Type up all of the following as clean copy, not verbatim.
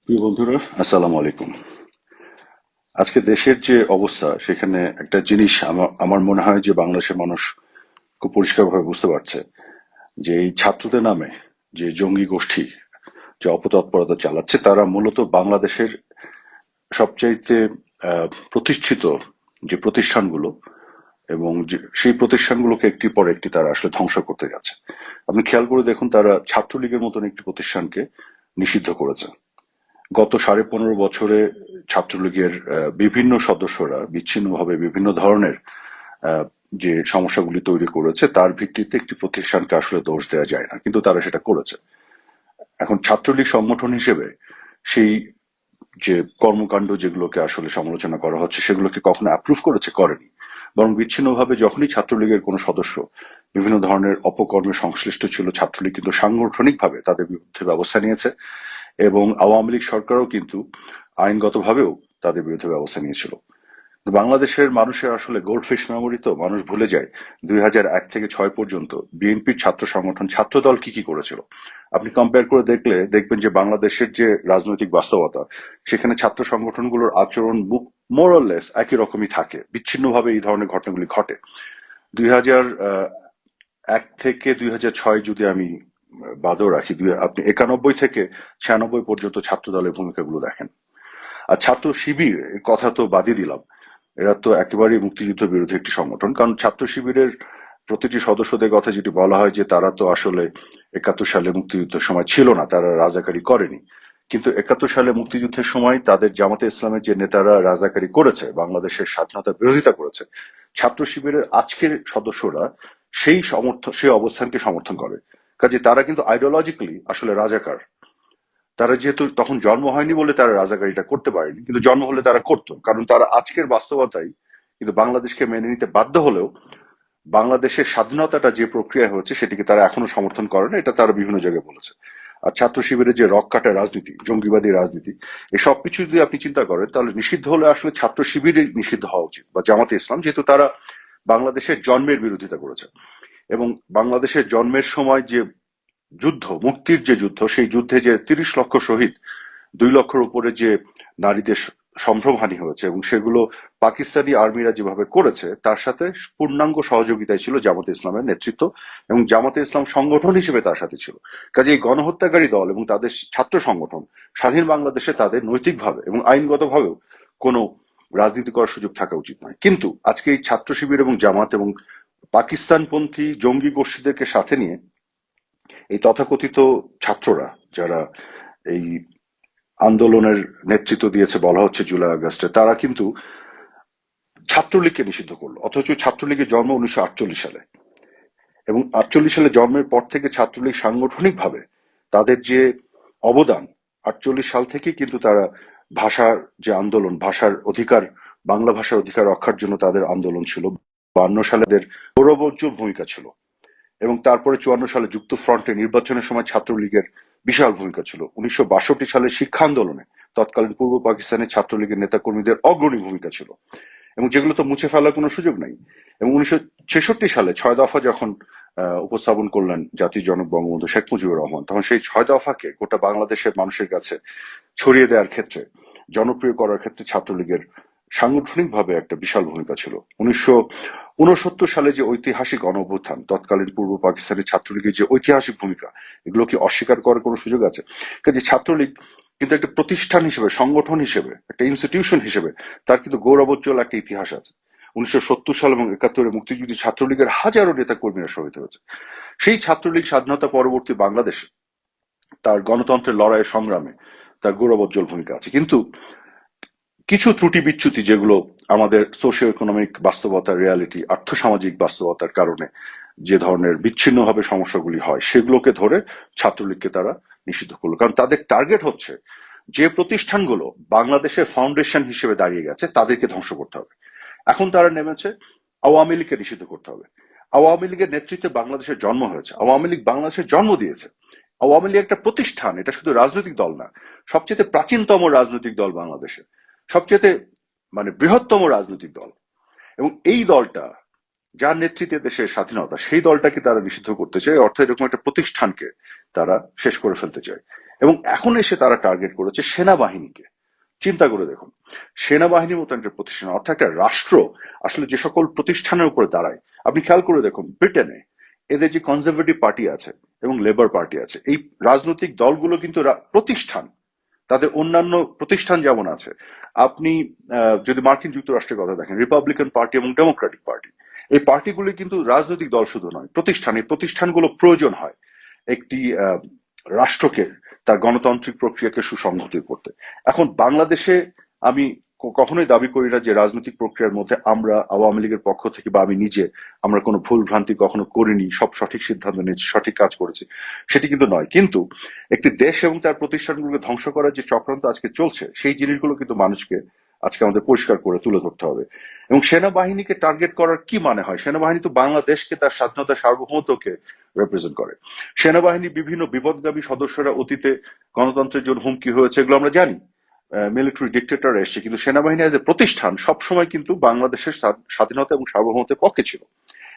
প্রিয় বন্ধুরা, আসসালামু আলাইকুম। আজকে দেশের যে অবস্থা, সেখানে একটা জিনিস আমার মনে হয় যে বাংলাদেশের মানুষ খুব পরিষ্কারভাবে বুঝতে পারছে যে এই ছাত্রদের নামে যে জঙ্গি গোষ্ঠী যে অপতৎপরতা চালাচ্ছে, তারা মূলত বাংলাদেশের সবচাইতে প্রতিষ্ঠিত যে প্রতিষ্ঠানগুলো এবং সেই প্রতিষ্ঠানগুলোকে একটির পর একটি তারা আসলে ধ্বংস করতে যাচ্ছে। আপনি খেয়াল করে দেখুন, তারা ছাত্রলীগের মতন একটি প্রতিষ্ঠানকে নিষিদ্ধ করেছে। গত 15.5 বছরে ছাত্রলীগের বিভিন্ন সদস্যরা বিচ্ছিন্নভাবে বিভিন্ন ধরনের আহ, যে সমস্যাগুলি তৈরি করেছে, তার ভিত্তিতে একটি প্রতিষ্ঠানকে আসলে দোষ দেওয়া যায় না, কিন্তু তারা সেটা করেছে। এখন ছাত্রলীগ সংগঠন হিসেবে সেই যে কর্মকাণ্ড যেগুলোকে আসলে সমালোচনা করা হচ্ছে, সেগুলোকে কখনো অ্যাপ্রুভ করেছে? করেনি। বরং বিচ্ছিন্নভাবে যখনই ছাত্রলীগের কোনো সদস্য বিভিন্ন ধরনের অপকর্মে সংশ্লিষ্ট ছিল, ছাত্রলীগ কিন্তু সাংগঠনিকভাবে তাদের বিরুদ্ধে ব্যবস্থা নিয়েছে, এবং আওয়ামী লীগ সরকারও কিন্তু আইনগতভাবেও তাদের বিরুদ্ধে ব্যবস্থা নিয়েছিল। বাংলাদেশের মানুষের আসলে গোল্ডফিশ মেমোরি, তো মানুষ ভুলে যায় 2001 থেকে 6 পর্যন্ত বিএনপির ছাত্র সংগঠন ছাত্রদল কি কি করেছিল। আপনি কম্পেয়ার করে দেখলে দেখবেন যে বাংলাদেশের যে রাজনৈতিক বাস্তবতা, সেখানে ছাত্র সংগঠনগুলোর আচরণ মোরলেস একই রকমই থাকে, বিচ্ছিন্নভাবে এই ধরনের ঘটনাগুলি ঘটে। 2001 থেকে 2006 যদি আমি বাদও রাখি, আপনি 91 থেকে 96 পর্যন্ত ছাত্র দলের ভূমিকাগুলো দেখেন। আর ছাত্র শিবির এর কথা তো বাদই দিলাম, এরা তো একেবারেই মুক্তিযুদ্ধ বিরোধী একটি সংগঠন। কারণ ছাত্র শিবিরের প্রতিটি সদস্যদের কথা যেটি বলা হয় যে তারা তো আসলে 71 সালে মুক্তিযুদ্ধের সময় ছিল না, তারা রাজাকারি করেনি। কিন্তু 71 সালে মুক্তিযুদ্ধের সময় তাদের জামাতে ইসলামের যে নেতারা রাজাকারি করেছে, বাংলাদেশের স্বাধীনতার বিরোধিতা করেছে, ছাত্র শিবিরের আজকের সদস্যরা সেই অবস্থানকে সমর্থন করে। কাজে তারা কিন্তু আইডিওলজিক্যালি আসলে রাজাকার। তারা যেহেতু তখন জন্ম হয়নি বলে তারা রাজাকারিটা করতে পারেনি, কিন্তু জন্ম হলে তারা করতো, কারণ তারা আজকের বাস্তবতায় কিন্তু বাংলাদেশকে মেনে নিতে বাধ্য হলেও বাংলাদেশের স্বাধীনতাটা যে প্রক্রিয়া হচ্ছে সেটিকে তারা এখনো সমর্থন করে না, এটা তারা বিভিন্ন জায়গায় বলেছে। আর ছাত্র শিবিরের যে রক কাটা রাজনীতি, জঙ্গিবাদী রাজনীতি, এই সবকিছু যদি আপনি চিন্তা করেন, তাহলে নিষিদ্ধ হলে আসলে ছাত্র শিবিরই নিষিদ্ধ হওয়া উচিত, বা জামাতে ইসলাম, যেহেতু তারা বাংলাদেশের জন্মের বিরোধিতা করেছে। এবং বাংলাদেশের জন্মের সময় যে যুদ্ধ, মুক্তির যে যুদ্ধ, সেই যুদ্ধে যে 30 লক্ষ শহীদ, 2 লক্ষের উপরে যে নারীদের সম্ভ্রমহানি হয়েছে, এবং সেগুলো পাকিস্তানি আর্মিরা যেভাবে করেছে, তার সাথে পূর্ণাঙ্গ সহযোগিতায় ছিল জামাতে ইসলামের নেতৃত্ব, এবং জামাতে ইসলাম সংগঠন হিসেবে তার সাথে ছিল। কাজে এই গণহত্যাকারী দল এবং তাদের ছাত্র সংগঠন স্বাধীন বাংলাদেশে তাদের নৈতিকভাবে এবং আইনগতভাবেও কোনো রাজনীতি করার সুযোগ থাকা উচিত নয়। কিন্তু আজকে এই ছাত্র শিবির এবং জামাত এবং পাকিস্তানপন্থী জঙ্গি গোষ্ঠীদেরকে সাথে নিয়ে এই তথাকথিত ছাত্ররা, যারা এই আন্দোলনের নেতৃত্ব দিয়েছে বলা হচ্ছে জুলাই আগস্টে, তারা কিন্তু ছাত্রলীগকে নিষিদ্ধ করলো, অথচ ছাত্রলীগের জন্ম 1948 সালে। এবং 48 সালে জন্মের পর থেকে ছাত্রলীগ সাংগঠনিক ভাবে তাদের যে অবদান, 48 সাল থেকে কিন্তু তারা ভাষার যে আন্দোলন, ভাষার অধিকার, বাংলা ভাষার অধিকার রক্ষার জন্য তাদের আন্দোলন ছিল। 52 সালে তাদের গৌরবোজ্জ্বল ভূমিকা ছিল। এবং তারপরে 54 সালে যুক্ত ফ্রন্টে নির্বাচনের সময় ছাত্রলীগের বিশাল ভূমিকা ছিল। 1962 সালে শিক্ষা আন্দোলনে তৎকালীন পূর্ব পাকিস্তানের ছাত্রলীগের নেতাকর্মীদের অগ্রণী ভূমিকা ছিল, এবং যেগুলো তো মুছে ফেলার কোনো সুযোগ নাই। এবং 1966 সালে 6 দফা যখন উপস্থাপন করলেন জাতির জনক বঙ্গবন্ধু শেখ মুজিবুর রহমান, তখন সেই 6 দফাকে গোটা বাংলাদেশের মানুষের কাছে ছড়িয়ে দেওয়ার ক্ষেত্রে, জনপ্রিয় করার ক্ষেত্রে ছাত্রলীগের সাংগঠনিকভাবে একটা বিশাল ভূমিকা ছিল। 1969 সালে যে ঐতিহাসিক গণঅভ্যুত্থান, তৎকালীন পূর্ব পাকিস্তানের ছাত্রলীগের যে ঐতিহাসিক ভূমিকা, এগুলো কি অস্বীকার করার কোনো সুযোগ আছে? কাজে ছাত্রলীগ কিন্তু একটা প্রতিষ্ঠান হিসেবে, সংগঠন হিসেবে, একটা ইনস্টিটিউশন হিসেবে তার কিন্তু গৌরবোজ্জ্বল একটা ইতিহাস আছে। 1970 সাল এবং 71-এ মুক্তিযুদ্ধী ছাত্রলীগের হাজারো নেতা কর্মীরা শহীদ হয়েছে। সেই ছাত্রলীগ স্বাধীনতা পরবর্তী বাংলাদেশে তার গণতন্ত্রের লড়াইয়ের সংগ্রামে তার গৌরবোজ্জ্বল ভূমিকা আছে। কিন্তু কিছু ত্রুটি বিচ্যুতি, যেগুলো আমাদের সোশিও ইকোনমিক বাস্তবতার, রিয়ালিটি, আর্থসামাজিক বাস্তবতার কারণে যে ধরনের বিচ্ছিন্নভাবে সমস্যাগুলি হয়, সেগুলোকে ধরে ছাত্রলীগকে তারা নিষিদ্ধ করলো। কারণ তাদের টার্গেট হচ্ছে যে প্রতিষ্ঠানগুলো বাংলাদেশের ফাউন্ডেশন হিসেবে দাঁড়িয়ে গেছে, তাদেরকে ধ্বংস করতে হবে। এখন তারা নেমেছে আওয়ামী লীগকে নিষিদ্ধ করতে হবে। আওয়ামী লীগের নেতৃত্বে বাংলাদেশের জন্ম হয়েছে, আওয়ামী লীগ বাংলাদেশের জন্ম দিয়েছে। আওয়ামী লীগ একটা প্রতিষ্ঠান, এটা শুধু রাজনৈতিক দল না, সবচেয়ে প্রাচীনতম রাজনৈতিক দল বাংলাদেশের, সবচেয়ে বৃহত্তম রাজনৈতিক দল। এবং এই দলটা, যার নেতৃত্বে দেশের স্বাধীনতা, সেই দলটাকে তারা নিষিদ্ধ করতে চায়, অর্থাৎ এরকম একটা প্রতিষ্ঠানকে তারা শেষ করে ফেলতে চায়। এবং এখন এসে তারা টার্গেট করেছে সেনাবাহিনীকে। চিন্তা করে দেখুন, সেনাবাহিনীর মতো একটা প্রতিষ্ঠান, অর্থাৎ একটা রাষ্ট্র আসলে যে সকল প্রতিষ্ঠানের উপরে দাঁড়ায়, আপনি খেয়াল করে দেখুন ব্রিটেনে এদের যে কনজারভেটিভ পার্টি আছে এবং লেবার পার্টি আছে, এই রাজনৈতিক দলগুলো কিন্তু প্রতিষ্ঠান, তাদের অন্যান্য প্রতিষ্ঠান যেমন আছে। আপনি যদি মার্কিন যুক্তরাষ্ট্রের কথা দেখেন, রিপাবলিকান পার্টি এবং ডেমোক্রেটিক পার্টি, এই পার্টিগুলি কিন্তু রাজনৈতিক দল শুধু নয়, প্রতিষ্ঠান। এই প্রতিষ্ঠানগুলো প্রয়োজন হয় একটি রাষ্ট্রকে তার গণতান্ত্রিক প্রক্রিয়াকে সুসংহত করতে। এখন বাংলাদেশে আমি কখনোই দাবি করি না যে রাজনৈতিক প্রক্রিয়ার মধ্যে আমরা আওয়ামী লীগের পক্ষ থেকে বা আমি নিজে আমরা কোনো ভুল ভ্রান্তি কখনো করিনি, সব সঠিক সিদ্ধান্ত নিয়েছি, সঠিক কাজ করেছি, সেটি কিন্তু নয়। কিন্তু একটি দেশ এবং তার প্রতিষ্ঠানগুলোকে ধ্বংস করার যে চক্রান্ত আজকে চলছে, সেই জিনিসগুলো কিন্তু মানুষকে আজকে আমাদের পরিষ্কার করে তুলে ধরতে হবে। এবং সেনাবাহিনীকে টার্গেট করার কি মানে হয়? সেনাবাহিনী তো বাংলাদেশকে, তার স্বাধীনতা সার্বভৌমত্বকে রিপ্রেজেন্ট করে। সেনাবাহিনী বিভিন্ন বিপদগামী সদস্যরা অতীতে গণতন্ত্রের জন্য হুমকি হয়েছে, এগুলো আমরা জানি। মিলিটারি ডিক্টেটর এসছে, কিন্তু সেনাবাহিনী এজ এ প্রতিষ্ঠান সবসময় কিন্তু বাংলাদেশের স্বাধীনতা এবং সার্বভৌমত্বের পক্ষে ছিল।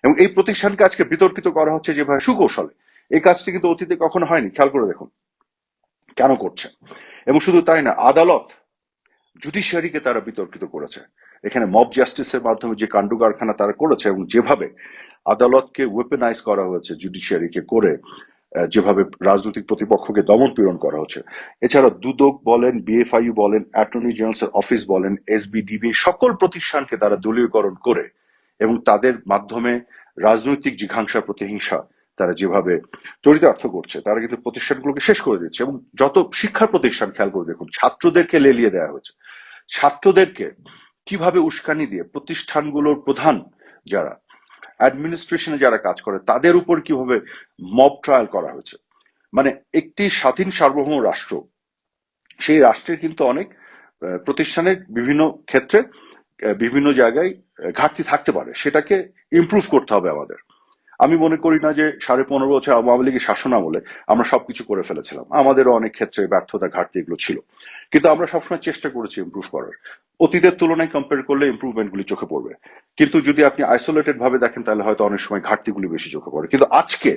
এবং এই প্রতিষ্ঠানকে আজকে বিতর্কিত করা হচ্ছে যেভাবে সুকৌশলে, এই কাজটি কিন্তু অতীতে কখনো হয়নি। খেয়াল করে দেখুন কেন করছে। এবং শুধু তাই না, আদালত, জুডিশিয়ারিকে তারা বিতর্কিত করেছে। এখানে মব জাস্টিসের মাধ্যমে যে কাণ্ড কারখানা তারা করেছে এবং যেভাবে আদালতকে ওয়েপেনাইজ করা হয়েছে, জুডিশিয়ারিকে করে যেভাবে রাজনৈতিক প্রতিপক্ষকে দমন পীড়ন করা হচ্ছে। এছাড়া দুদক বলেন, বিএফআইইউ বলেন, অ্যাটর্নি জেনারেল অফিস বলেন, এসবিডিবি, সকল প্রতিষ্ঠানকে তারা দলীয়করণ করে এবং তাদের মাধ্যমে রাজনৈতিক জিঘাংসা, প্রতিহিংসা তারা যেভাবে চরিতার্থ করছে, তারা কিন্তু প্রতিষ্ঠানগুলোকে শেষ করে দিচ্ছে। এবং যত শিক্ষা প্রতিষ্ঠান খেয়াল করে দেখুন, ছাত্রদেরকে লেলিয়ে দেওয়া হয়েছে। ছাত্রদেরকে কিভাবে উস্কানি দিয়ে প্রতিষ্ঠানগুলোর প্রধান যারা, অ্যাডমিনিস্ট্রেশনে যারা কাজ করে, তাদের উপর কিভাবে মব ট্রায়াল করা হয়েছে। মানে একটি স্বাধীন সার্বভৌম রাষ্ট্র, সেই রাষ্ট্রের কিন্তু অনেক প্রতিষ্ঠানের বিভিন্ন ক্ষেত্রে বিভিন্ন জায়গায় ঘাটতি থাকতে পারে, সেটাকে ইমপ্রুভ করতে হবে আমাদের। আমি মনে করি না যে 15.5 বছর আওয়ামী লীগের শাসন আমলে আমরা সবকিছু করে ফেলেছিলাম। আমাদেরও অনেক ক্ষেত্রে ব্যর্থতা, ঘাটতি এগুলো ছিল, কিন্তু আমরা সবসময় চেষ্টা করেছি ইমপ্রুভ করার। অতীতের তুলনায় কম্পেয়ার করলে ইমপ্রুভমেন্ট গুলি চোখে পড়বে, কিন্তু যদি আপনি আইসোলেটেড ভাবে দেখেন তাহলে হয়তো অনেক সময় ঘাটতিগুলি বেশি চোখে পড়ে। কিন্তু আজকে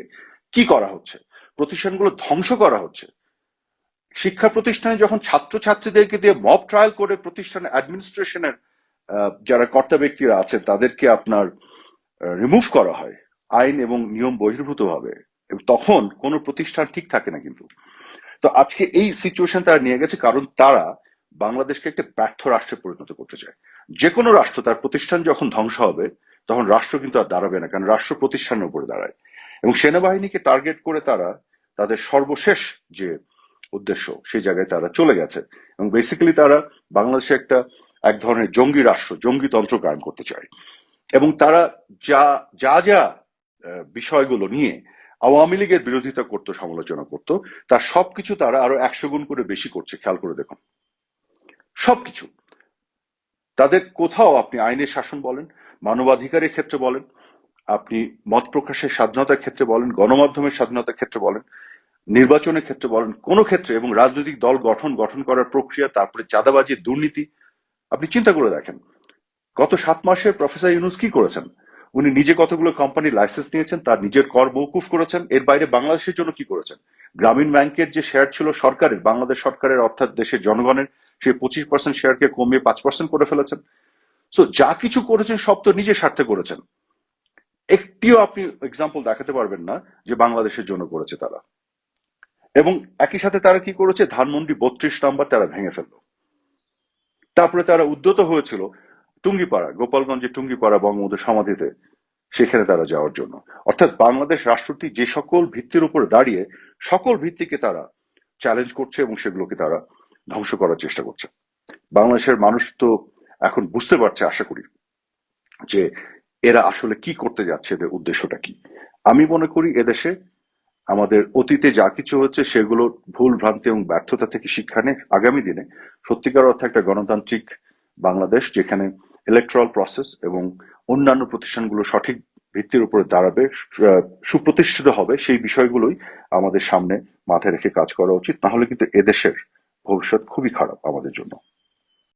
কি করা হচ্ছে? প্রতিষ্ঠানগুলো ধ্বংস করা হচ্ছে। শিক্ষা প্রতিষ্ঠানে যখন ছাত্রছাত্রীদেরকে দিয়ে মব ট্রায়াল করে প্রতিষ্ঠানে অ্যাডমিনিস্ট্রেশনের যারা কর্তা ব্যক্তিরা আছেন তাদেরকে আপনার রিমুভ করা হয় আইন এবং নিয়ম বহির্ভূত ভাবে, তখন কোনো প্রতিষ্ঠান ঠিক থাকে না। কিন্তু তো আজকে এই সিচুয়েশন তারা নিয়ে গেছে, কারণ তারা বাংলাদেশকে একটা ব্যর্থ রাষ্ট্রে পরিণত করতে চায়। যে কোনো রাষ্ট্র তার প্রতিষ্ঠান যখন ধ্বংস হবে, তখন রাষ্ট্র কিন্তু আর দাঁড়াবে না, কারণ রাষ্ট্র প্রতিষ্ঠানের উপরে দাঁড়ায়। এবং সেনাবাহিনীকে টার্গেট করে তারা তাদের সর্বশেষ যে উদ্দেশ্য, সেই জায়গায় তারা চলে গেছে। এবং বেসিক্যালি তারা বাংলাদেশে একটা এক ধরনের জঙ্গি রাষ্ট্র, জঙ্গিতন্ত্র কায়েম করতে চায়। এবং তারা যা যা যা বিষয়গুলো নিয়ে আওয়ামী লীগের বিরোধিতা করতো, সমালোচনা করতো, তার সবকিছু তারা আরো 100 গুণ করে বেশি করছে। খেয়াল করে দেখুন সবকিছু তাদের, কোথাও আপনি আইনের শাসন বলেন, মানবাধিকারের ক্ষেত্রে বলেন, আপনি মত প্রকাশের স্বাধীনতার ক্ষেত্রে বলেন, গণমাধ্যমের স্বাধীনতার ক্ষেত্রে বলেন, নির্বাচনের ক্ষেত্রে বলেন, কোন ক্ষেত্রে, এবং রাজনৈতিক দল গঠন করার প্রক্রিয়া, তারপরে চাঁদাবাজি, দুর্নীতি, আপনি চিন্তা করে দেখেন গত 7 মাসে প্রফেসর ইউনূস কি করেছেন। উনি নিজে কতগুলো কোম্পানির লাইসেন্স নিয়েছেন, তার নিজের কর মওকুফ করেছেন। এর বাইরে বাংলাদেশের জন্য কি করেছেন? গ্রামীণ ব্যাংকের যে শেয়ার ছিল সরকারের, বাংলাদেশ সরকারের অর্থাৎ দেশের জনগণের, সেই 25% শেয়ারকে কমিয়ে 5% করে ফেলেছেন। সো যা কিছু করেছেন সব তো নিজের স্বার্থে করেছেন। একটিও আপনি এক্সাম্পল দেখাতে পারবেন না যে বাংলাদেশের জন্য করেছে তারা। এবং একই সাথে তারা কি করেছে, ধানমন্ডি 32 নম্বর তারা ভেঙে ফেললো। তারপরে তারা উদ্যত হয়েছিল টুঙ্গিপাড়া, গোপালগঞ্জের টুঙ্গিপাড়া বঙ্গবন্ধু সমাধিতে, সেখানে তারা যাওয়ার জন্য। অর্থাৎ বাংলাদেশ রাষ্ট্রটি যে সকল ভিত্তির উপর দাঁড়িয়ে, সকল ভিত্তিকে তারা চ্যালেঞ্জ করছে এবং সেগুলোকে তারা ধ্বংস করার চেষ্টা করছে। বাংলাদেশের মানুষ তো এখন বুঝতে পারছে, আশা করি, যে এরা আসলে কি করতে যাচ্ছে, এদের উদ্দেশ্যটা কি। আমি মনে করি এদেশে আমাদের অতীতে যা কিছু হচ্ছে সেগুলো ভুল ভ্রান্তি এবং ব্যর্থতা থেকে শিক্ষা নিয়ে আগামী দিনে সত্যিকার অর্থে একটা গণতান্ত্রিক বাংলাদেশ, যেখানে ইলেকট্রাল প্রসেস এবং অন্যান্য প্রতিষ্ঠানগুলো সঠিক ভিত্তির উপরে দাঁড়াবে, সুপ্রতিষ্ঠিত হবে, সেই বিষয়গুলোই আমাদের সামনে মাথায় রেখে কাজ করা উচিত। নাহলে কিন্তু এদেশের ভবিষ্যৎ খুবই খারাপ আমাদের জন্য।